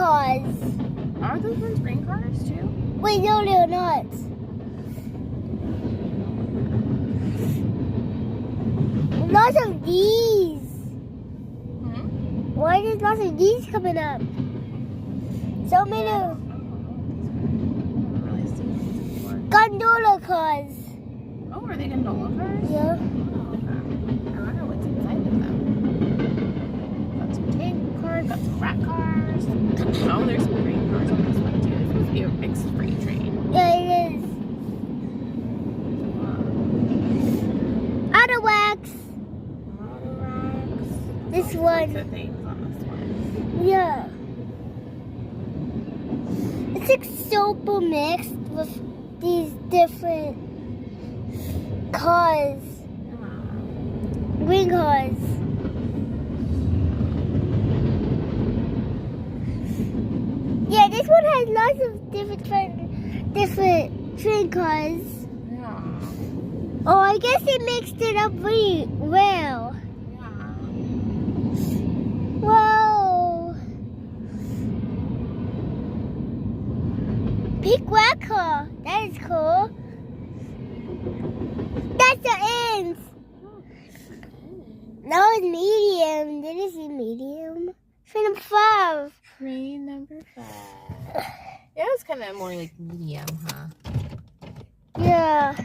cars. Are those ones green cars too? Wait, no, they're not. Lots of these. Why there's lots of these coming up? So many gondola cars. Oh, are they gondola cars? Yeah. I wonder what's inside of them. Got some tank cars, got some rat cars. Oh, there's some green cars on this one too. This must be a mixed freight train. Yeah, it is. Autowax. This Lots one. of things on this one. Yeah. It's like super mixed with these different cars. Green cars. Yeah, this one has lots of different train cars. Yeah. Oh, I guess they mixed it up really well. Yeah. Whoa. Big red car. That is cool. That's the ends. No, it's medium. Did you see medium? Train number 5. Train number 5. Yeah, it's kind of more like medium, huh? Yeah.